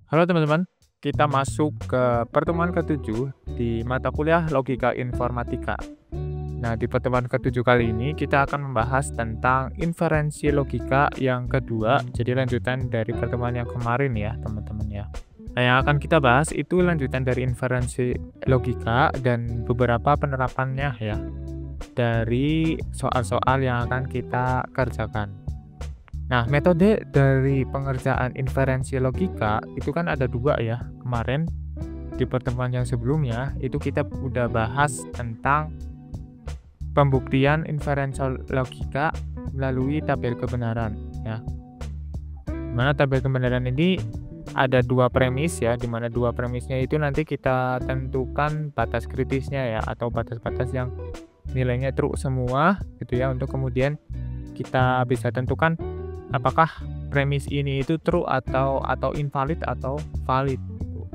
Halo teman-teman, kita masuk ke pertemuan ke-7 di mata kuliah Logika Informatika. Nah, di pertemuan ke-7 kali ini kita akan membahas tentang inferensi logika yang kedua, jadi lanjutan dari pertemuan yang kemarin ya, teman-teman ya. Nah, yang akan kita bahas itu lanjutan dari inferensi logika dan beberapa penerapannya ya, dari soal-soal yang akan kita kerjakan. Nah, metode dari pengerjaan inferensi logika itu kan ada dua ya. Kemarin di pertemuan yang sebelumnya itu kita udah bahas tentang pembuktian inferensi logika melalui tabel kebenaran ya. Mana tabel kebenaran ini ada dua premis ya, di mana dua premisnya itu nanti kita tentukan batas kritisnya ya, atau batas-batas yang nilainya true semua gitu ya, untuk kemudian kita bisa tentukan apakah premis ini itu true atau invalid atau valid gitu.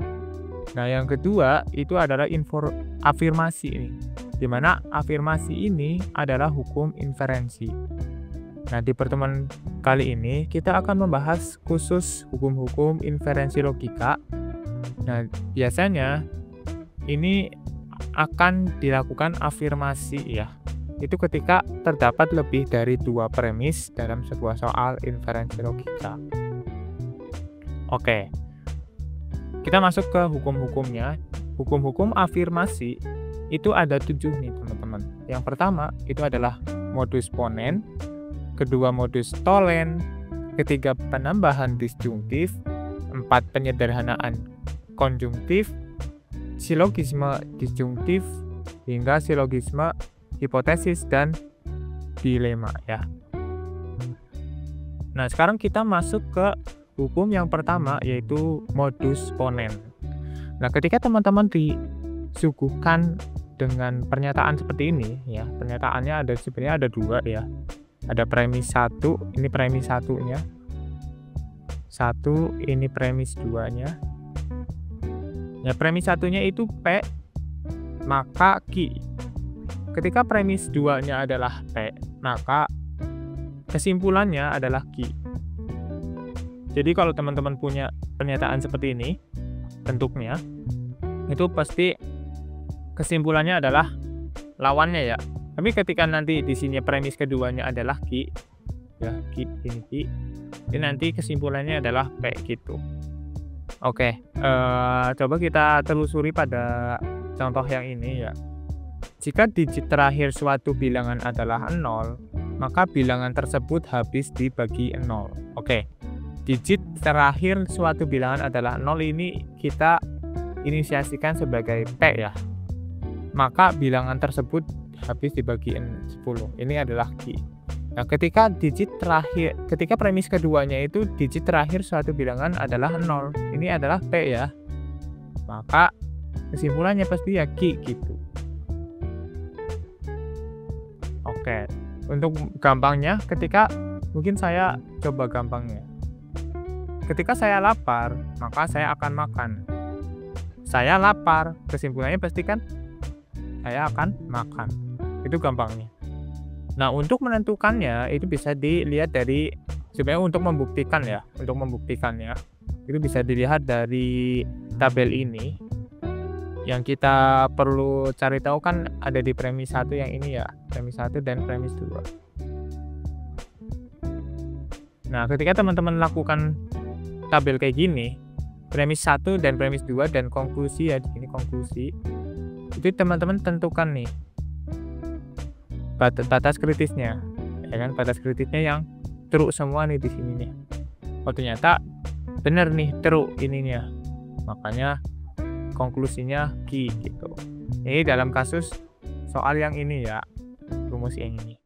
Nah, yang kedua itu adalah afirmasi ini, di mana afirmasi ini adalah hukum inferensi. Nah, di pertemuan kali ini kita akan membahas khusus hukum-hukum inferensi logika. Nah, biasanya ini akan dilakukan afirmasi ya. Itu ketika terdapat lebih dari dua premis dalam sebuah soal inferensi logika. Oke, kita masuk ke hukum-hukumnya. Hukum-hukum afirmasi itu ada 7 nih teman-teman. Yang pertama itu adalah modus ponen, kedua modus tolen, ketiga penambahan disjungtif, 4 penyederhanaan konjungtif, silogisme disjungtif, hingga silogisme hipotesis dan dilema ya. Nah, sekarang kita masuk ke hukum yang pertama, yaitu modus ponen. Nah, ketika teman-teman disuguhkan dengan pernyataan seperti ini ya, pernyataannya sebenarnya ada dua ya. Ada premis 1, ini premis 1-nya. 1, ini premis 2-nya. Ya, premis 1-nya itu P, maka Q. Ketika premis 2-nya adalah P, maka kesimpulannya adalah Q. Jadi kalau teman-teman punya pernyataan seperti ini, bentuknya, itu pasti kesimpulannya adalah lawannya ya. Tapi ketika nanti di sini premis keduanya adalah Q, ya Q, ini Q, ini nanti kesimpulannya adalah P gitu. Oke, coba kita telusuri pada contoh yang ini ya. Jika digit terakhir suatu bilangan adalah 0, maka bilangan tersebut habis dibagi 0. Oke, digit terakhir suatu bilangan adalah 0, ini kita inisiasikan sebagai P ya. Maka bilangan tersebut habis dibagi 10. Ini adalah Q. Nah, ketika premis keduanya itu digit terakhir suatu bilangan adalah 0, ini adalah P ya. Maka kesimpulannya pasti ya Q gitu. Oke, untuk gampangnya, mungkin saya coba gampangnya. Ketika saya lapar, maka saya akan makan. Saya lapar, kesimpulannya pasti kan saya akan makan. Itu gampangnya. Nah, untuk menentukannya itu bisa dilihat dari, sebenarnya untuk membuktikannya, itu bisa dilihat dari tabel ini. Yang kita perlu cari tahu kan ada di premis 1 yang ini ya, premis 1 dan premis 2. Nah, ketika teman-teman lakukan tabel kayak gini, premis 1 dan premis 2 dan konklusi ya, di sini konklusi, itu teman-teman tentukan nih batas kritisnya, ya kan, batas kritisnya yang true semua nih di sini nih. Oh, ternyata bener nih true ininya, makanya konklusinya Q gitu. Ini dalam kasus soal yang ini ya, rumus yang ini.